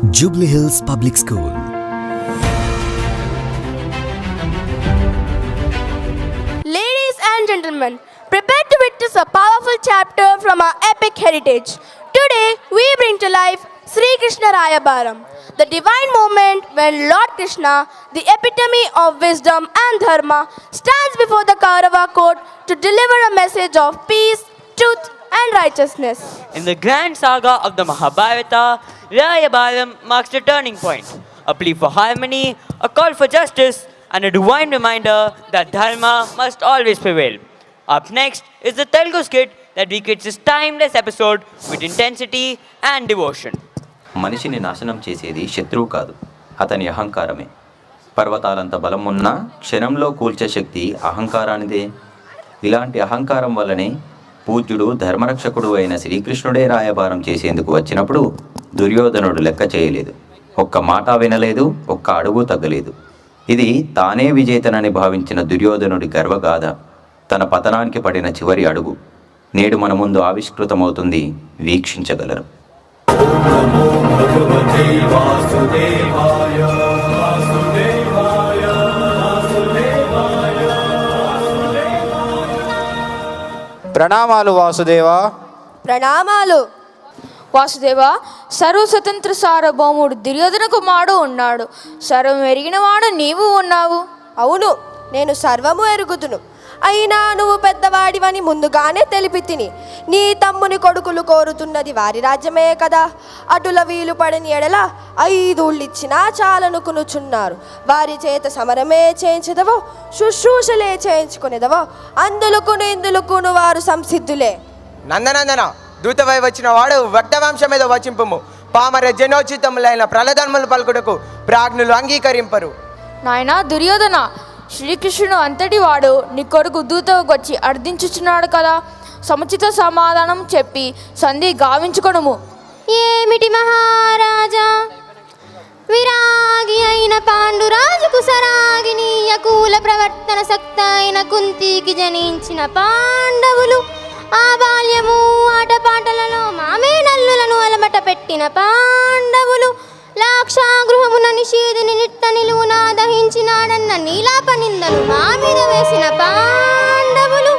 Jubilee Hills Public School. Ladies and gentlemen, prepare to witness a powerful chapter from our epic heritage. Today, we bring to life Sri Krishna Rayabaram, the divine moment when Lord Krishna, the epitome of wisdom and dharma, stands before the Kaurava court to deliver a message of peace, truth, and righteousness. In the grand saga of the Mahabharata, Rayabaram marks the turning point, a plea for harmony, a call for justice, and a divine reminder that dharma must always prevail. Up next is the Telugu skit that recreates this timeless episode with intensity and devotion. మనిషిని నాశనం చేసేది శత్రువు కాదు, అతని అహంకారమే. పర్వతాలంత బలం ఉన్నా క్షణంలో కూల్చే శక్తి అహంకారానిదే. ఇలాంటి అహంకారం వల్లనే పూజ్యుడు ధర్మరక్షకుడు అయిన శ్రీకృష్ణుడే రాయబారం చేసేందుకు వచ్చినప్పుడు దుర్యోధనుడు లెక్క చేయలేదు. ఒక్క మాట వినలేదు, ఒక్క అడుగు తగ్గలేదు. ఇది తానే విజేతనని భావించిన దుర్యోధనుడి గర్వగాథ, తన పతనానికి పడిన చివరి అడుగు. నేడు మన ముందు ఆవిష్కృతమవుతుంది, వీక్షించగలరు. ప్రణామాలు వాసుదేవా. ప్రణామాలు. వాసుదేవ, సర్వస్వతంత్ర సార్వభౌముడు దుర్యోధన కుమారుడు ఉన్నాడు. సర్వం ఎరిగినవాడు నీవు ఉన్నావు. అవును, నేను సర్వము ఎరుగుదును. అయినా నువ్వు పెద్దవాడివని ముందుగానే తెలిపి తిని, నీ తమ్ముని కొడుకులు కోరుతున్నది వారి రాజ్యమే కదా. అటుల వీలు పడని ఎడల 5 ఊళ్ళిచ్చినా చాలనుకునుచున్నారు. వారి చేత సమరమే చేయించదవో, శుశ్రూషలే చేయించుకునేదవో, అందులకును ఇందులకును వారు సంసిద్ధులే. నందనందన, దూతవై వచ్చిన వాడు వక్తవంశం మీద వచింపుము. పామర జనోచితములైన ప్రలధర్మలు పలుకుటకు ప్రాజ్ఞులు అంగీకరింపరు. నాయనా దుర్యోధన, శ్రీకృష్ణుడు అంతటి వాడు నీ కొడుకు దూతవచ్చి అర్థించుచున్నాడు కదా. సముచిత సమాధానం చెప్పి సంధి గావించుకొనుము. ఏమిటి మహారాజా, విరాగి అయిన పాండురాజుకు సరాగిని యకూల ప్రవర్తన సక్త అయిన కుంతికి జనించిన పాండవులు, ఆ బాల్యము ఆటపాటలలో మామే నల్లులను అలమట పెట్టిన పాండవులు, లాక్షాగృహమున నిషేధిని నిట్ట నిలువునా దహించినాడన్న నీలాప నిందను మా మీద వేసిన పాండవులు,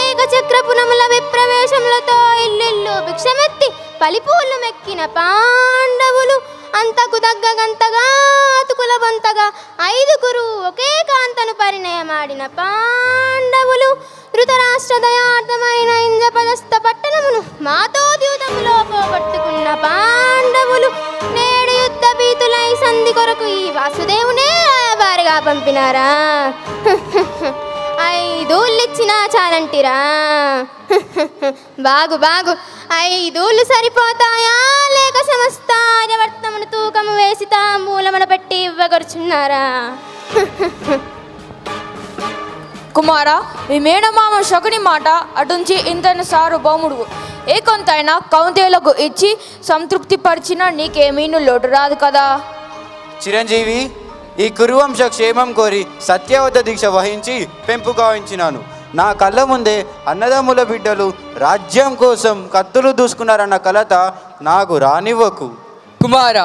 ఏకచక్రపునముల విప్రవేశములతో ఇల్లు భిక్షమెత్తి పలిపూలు మెక్కిన పాండవులు, అంతకు తగ్గగంతగా అతుకుల బొంతగా 5గురు ఒకే కాంతను పరిణయమాడిన పాండవులు, ధృతరాష్ట్ర దయార్థమైన ఇంద్రపదస్థ పట్టణమును మాతో ద్యూతములో పోగొట్టుకున్న పాండవులు, నేడు యుద్ధ భీతులై సంధి కొరకు ఈ వాసుదేవునే వారిగా పంపినారా? 5 ఊళ్ళిచ్చినా చాలంటిరా? బాగు 5 ఊళ్ళు సరిపోతాయా, లేక సమస్త ఆర్యవర్తమును తూకము వేసి తాంబూలమున పెట్టి ఇవ్వగొరుచున్నారా? కుమారా, ఈ మేనమామ శకుని మాట అటుంచి ఇంతని సార్వభౌముడు ఏ కొంతైనా కౌంతేయులకు ఇచ్చి సంతృప్తి పరిచిన నీకేమీను లోటు రాదు కదా. చిరంజీవి, ఈ కురువంశ క్షేమం కోరి సత్యవత దీక్ష వహించి పెంపు గావించినాను. నా కళ్ళ ముందే అన్నదమ్ముల బిడ్డలు రాజ్యం కోసం కత్తులు దూసుకున్నారన్న కలత నాకు రానివ్వకు. కుమార,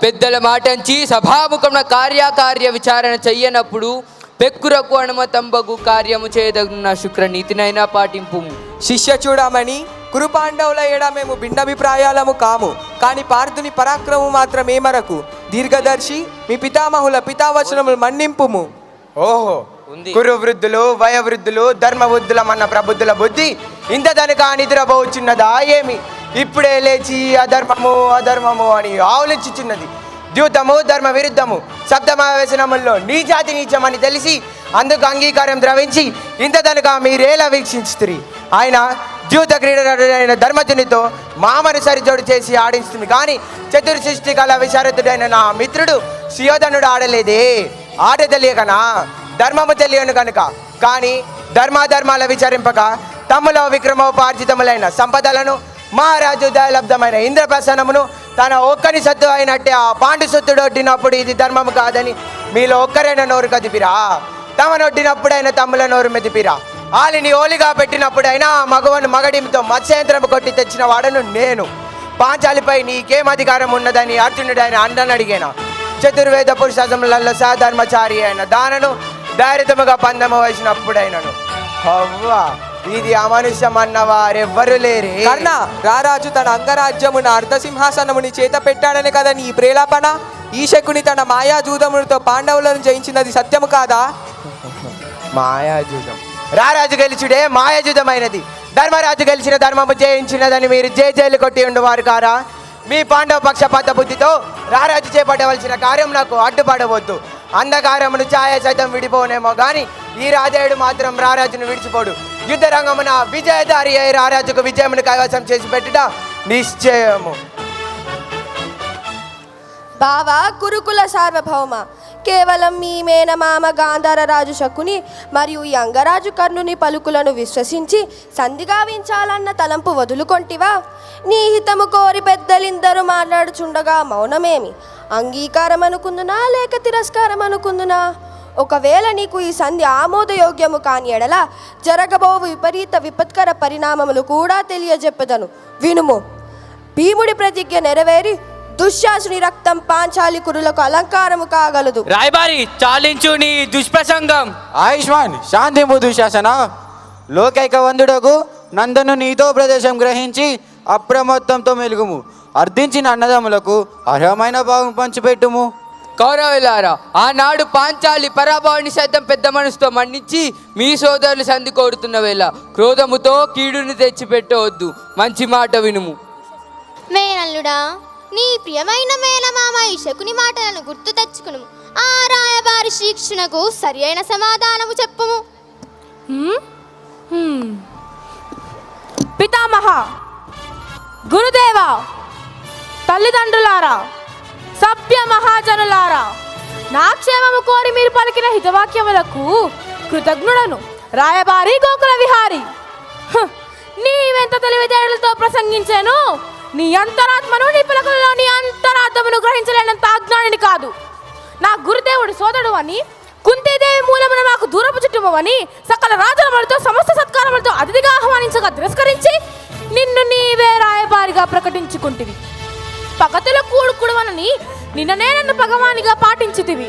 పెద్దల మాటంచి సభాముఖమున కార్యకార్య విచారణ చెయ్యనప్పుడు పెక్కురకు అనుమతంబగు కార్యము చేయదగిన శుక్రనీతినైనా పాటింపు. శిష్య చూడమని కురుపాండవుల ఏడా మేము భిన్నాభిప్రాయాలము కాము, కానీ పార్థుని పరాక్రమము మాత్రమే మరకు. దీర్ఘదర్శి, మీ పితామహుల పితావచనములు మన్నింపుము. ఓహో, కురు వృద్ధులు వయోవృద్ధులు ధర్మబుద్ధులమన్న ప్రబుద్ధుల బుద్ధి ఇంత దనక నిద్రపోవచ్చున్నదా ఏమి? ఇప్పుడే లేచి అధర్మము అని ఆవులించుచున్నది. ద్యూతము ధర్మ విరుద్ధము శబ్దమావేశనముల్లో నీ జాతి నీచమని తెలిసి అందుకు అంగీకారం ద్రవించి ఇంత దనక మీరేలా వీక్షించుతురి? ఆయన ద్యూత క్రీడైన ధర్మజునితో మామను సరిజోడు చేసి ఆడించుతుంది, కానీ చతుర్సృష్టి కళ విశారదుడైన నా మిత్రుడు సుయోధనుడు ఆడలేదే. ఆట తెలియకనా, ధర్మము తెలియను కనుక. కానీ ధర్మాధర్మాల విచారింపక తమ్ములో విక్రమోపార్జితములైన సంపదలను మహారాజు దయలబ్ధమైన ఇంద్రప్రసన్నమును తన ఒక్కని సత్తు అయినట్టే ఆ పాండు సొత్తుడొడ్డినప్పుడు ఇది ధర్మము కాదని మీలో ఒక్కరైనా నోరు కదిపిరా? తమనొడ్డినప్పుడైనా తమ్ముల నోరు మెదిపిరా? ఆలిని ఓలిగా పెట్టినప్పుడైనా మగవను మగడిమితో మత్స్యంత్రము కొట్టి తెచ్చిన వాడను నేను. పాంచాలిపై నీకేం అధికారం ఉన్నదని అర్జునుడు ఆయన అన్నను అడిగాను. చతుర్వేద పురుషాసములలో సధర్మచారి అయిన దానను ధైర్యముగా పందెము వేసినప్పుడైనను అవ్వా ఇది అమనుష్యం అన్న వారెవ్వరు లేరే. కర్ణ, రారాజు తన అంగరాజ్యమున అర్ధసింహాసనముని చేత పెట్టాడని కదా నీ ప్రేలాపన. ఈ శకుని తన మాయాజూదములతో పాండవులను జయించినది సత్యము కాదా? మాయాజూదం రారాజు గెలిచుడే మాయాజూదమైనది. ధర్మరాజు గెలిచిన ధర్మము జయించినదని మీరు జైలు కొట్టి ఉండేవారు కారా? మీ పాండవ పక్షపాత బుద్ధితో రారాజు చేపట్టవలసిన కార్యం నాకు అడ్డుపడవద్దు. అంధకారమును ఛాయ సైతం విడిపోనేమో గాని ఈ రాజేయుడు మాత్రం రారాజును విడిచిపోడు. యుద్ధ రంగమున విజయదారి అయి రారాజుకు విజయమును కైవసం చేసి పెట్టుట నిశ్చయము. బావా కురుకుల సార్వభౌమ, కేవలం మీ మేనమామ గాంధార రాజు శకుని మరియు ఈ అంగరాజు కర్ణుని పలుకులను విశ్వసించి సంధి గావించాలన్న తలంపు వదులుకొంటివా? నీ హితము కోరి పెద్దలిందరూ మాట్లాడుచుండగా మౌనమేమి? అంగీకారం అనుకుందునా లేక తిరస్కారం అనుకుందునా? ఒకవేళ నీకు ఈ సంధి ఆమోదయోగ్యము కాని ఎడల జరగబోవు విపరీత విపత్కర పరిణామములు కూడా తెలియజెప్పదను, వినుము. భీముడి ప్రతిజ్ఞ నెరవేరి దుశ్శాసుని రక్తం పాంచాలి కురులకు అలంకారము కాగలదు. రాయబారి, చాలించు నీ దుష్ప్రసంగం. ఆయుష్మాన్ శాంతింపు దుశ్శాసన. లోకైక వందుడకు నందను నీతో ప్రదేశం గ్రహించి అప్రమత్తంతో మెలుగుము. అర్థించిన అన్నదమ్ములకు అర్హమైన భాగం పంచిపెట్టుము. కౌరవులారా, ఆనాడు పాంచాలి పరాభవాన్ని సైతం పెద్ద మనసుతో మన్నించి మీ సోదరులు సంధి కోరుతున్న వేళ క్రోధముతో కీడుని తెచ్చిపెట్టవద్దు. మంచి మాట వినుము. మేనల్లుడా, నీ ప్రియమైన మేనమామ ఈ శకుని మాటలను గుర్తు తెచ్చుకును. ఆ రాయబారి శిక్షణకు సరి అయిన సమాధానము చెప్పుము. పితామహ, గురుదేవా, తల్లిదండ్రులారా, సభ్య మహాజనులారా, నా క్షేమము కోరి మీరు పలికిన హితవాక్యములకు కృతజ్ఞుడను. రాయబారి గోకుల విహారి, నీవెంత తెలివితేటలతో ప్రసంగించాను. నీ అంతరాత్మను నీ పలకలలోని అంతరార్థమును గ్రహించలేనంత అజ్ఞానిని కాదు. నా గురుదేవుడి సోదరుడు అని, కుంతీదేవి మూలమున నాకు దూరపు చుట్టుము అని సకల రాజులతో సమస్త సత్కారములతో అతిథిగా ఆహ్వానించగా తిరస్కరించి నిన్ను నీవే రాయబారిగా ప్రకటించుకుంటివి. పగతుల కూడుకుడవనని నిన్ననే నన్ను భగవానిగా పాటించితివి.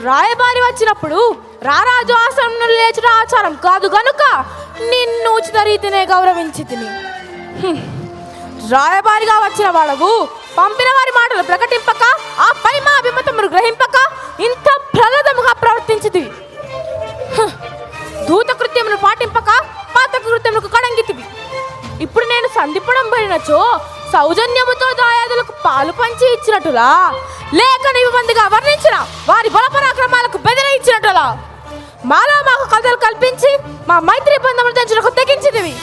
రాయబారి వచ్చినప్పుడు రారాజు ఆసనం లేచుట ఆచారం కాదు గనుక నిన్ను ఉచిత రీతినే గౌరవించి తిని. రాయబారిగా వచ్చిన వాడవు పంపిన వారి మాటలు ప్రకటింపక ఆ పై మా అభిమతమును గ్రహింపక ఇంత ప్రలదముగా ప్రవర్తించితివి. దూత కృత్యమును పాటింపక పాత కృత్యములకు కడంగితివి. ఇప్పుడు నేను సంధిపడం పోయినచో సౌజన్యముతో దాయాదులకు పాలు పంచి ఇచ్చినట్టులా, లేక నీవు మందిగా వర్ణించిన వారి బలపరాక్రమాలకు బెదిర ఇచ్చినట్టులా మాలో మాకు కథలు కల్పించి మా మైత్రి బంధములు తెంచుటకు తెగించితివి.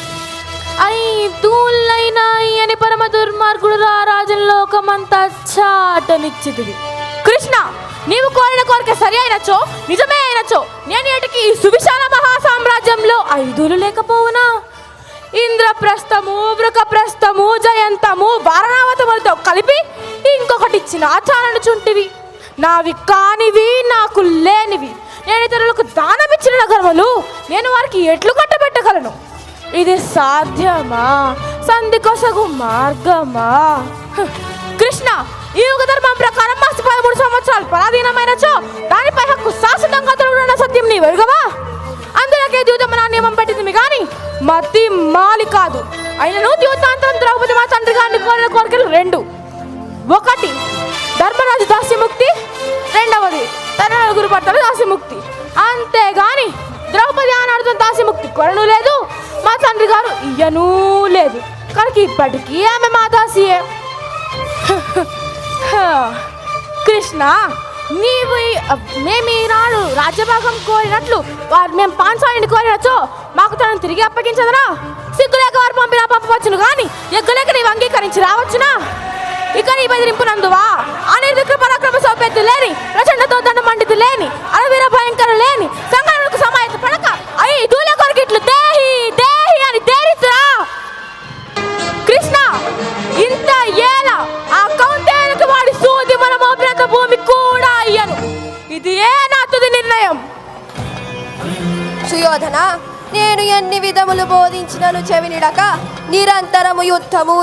అయి దూళ్ళైనా అని పరమ దుర్మార్గుడు రారాజుల లోకమంతా చాటనిచ్చితివి. కృష్ణ, నీవు కోరిన కోరిక సరి అయినచో, నిజమే అయినచో నేను ఏటికి ఈ సువిశాల మహాసామ్రాజ్యంలో 5 లేకపోవునా? ఇంద్రప్రస్థము, వృకప్రస్థము, జయంతము, వారణావతములతో కలిపి ఇంకొకటి ఇచ్చిన ఆచారణచుంటివి. నావి కానివి, నాకు లేనివి, నేను ఇతరులకు దానమిచ్చిన నగరములు నేను వారికి ఎట్లు కట్టబెట్టగలను? ఇది సాధ్యమా? సంధి కొసగు మార్గమా? కృష్ణ, ఈ యుగ ధర్మం ప్రకారం మాసి 13 సంవత్సరాలు పరాధీనమైనచో దానిపై హక్కు శాశ్వతంగా తొలగిన సత్యం నీ వెరుగవా? అందులోకే ద్యూతమన నియమం పెట్టింది కానీ మతి మాలి కాదు. అయినను ద్యూతాంతరం ద్రౌపది మా తండ్రి గారిని కోరిన కోరికలు 2. 1 ధర్మరాజు దాస్యముక్తి, 2వది తన 9 భర్తల దాస్యముక్తి. అంతేగాని ద్రౌపది ఆనాడుతో దాస్యముక్తి కొరను లేదు, మా తండ్రి గారు ఇయ్యనూ లేదు. కనుక ఇప్పటికీ ఆమె మా దాసియే. కృష్ణ, నీవు మేము ఈనాడు రాజ్యభాగం కోరినట్లు మేము పాంచాలిని కోరినచో మాకు తనను తిరిగి అప్పగించదునా? సిగ్గులేక వారు పంపినా పంపవచ్చును కానీ ఎగ్గులేక నీవు అంగీకరించి రావచ్చునా? ఇక నీ బెదిరింపునందువా అనిర్దిక పరాక్రమ సౌపేత్తు లేని, ప్రచండతో దండ మండితు లేని, అడవీర భయంకరు లేని, సంఘటనకు సమాయత పడక అయి దూల కొరకిట్లు దేహి దేహి అని తేరిస్తురా. కృష్ణ, ఇంత ఏల ఆ కౌంటేయులకు వాడి సూది మన మోపినంత భూమి కూడా అయ్యను. ఇది ఏ నా తుది నిర్ణయం. సుయోధన, నేను నేను ఎన్ని విధములు బోధించినను చెవినిడక నిరంతరము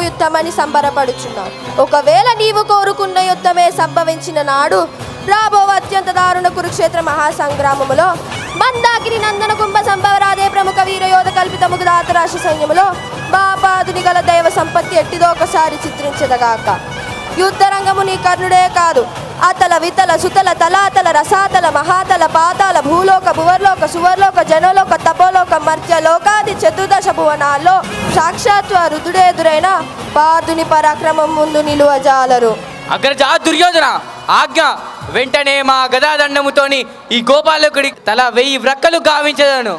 యుద్ధమని సంబరపడుచున్నావు. ఒకవేళ నీవు కోరుకున్న యుద్ధమే సంభవించిన నాడు రాబో అత్యంత దారుణ కురుక్షేత్ర మహాసంగ్రామములో మందాకిని నందన కుంభ సంభవరాదే ప్రముఖ వీరయోధ కల్పితముగు దాతరాశి సైన్యములో బాపాదుని గల దైవ సంపత్తి ఎట్టిదో ఒకసారి చిత్రించదగాక. యుద్ధరంగము నీ కర్ణుడే కాదు, అతల వితల సుతల తలాతల రసాతల మహాతల పాతాల భూలోక భువర్లోక సువర్లోక జనలోక తపోలోక మర్త్య లోకాది చతుర్దశ భువనాల్లో సాక్షాత్ రుదుడెదురైన పార్థుని పరాక్రమం ముందు నిలువజాలరు. అగ్రజా దుర్యోధన ఆజ్ఞ. వెంటనే మా గదాదండముతోని ఈ గోపాలకుడి తల 1000 వ్రక్కలు గావించదను.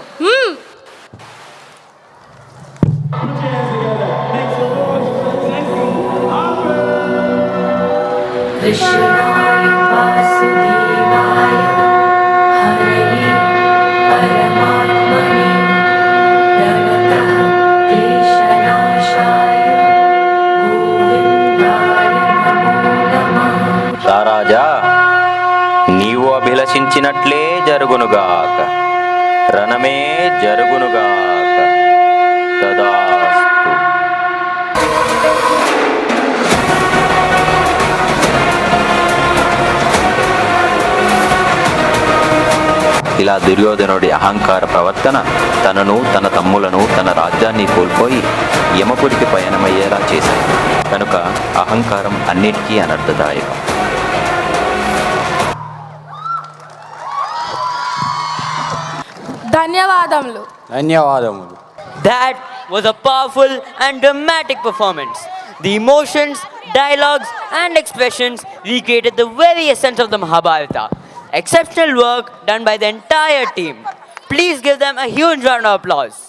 రాజా, నీవు అభిలషించినట్లే జరుగునుగాక. రణమే జరుగునుగాక. తదాస్తు. ఇలా దుర్యోధనుడి అహంకార ప్రవర్తన తనను, తన తమ్ములను, తన రాజ్యాన్ని కోల్పోయి యమపురికి పయనమయ్యేలా చేశాయి. కనుక అహంకారం అన్నిటికీ అనర్థదాయకం. ధన్యవాదములు. ధన్యవాదములు. That was a powerful and dramatic performance. The emotions, dialogues, and expressions recreated the very essence of the Mahabharata. Exceptional work done by the entire team. Please give them a huge round of applause.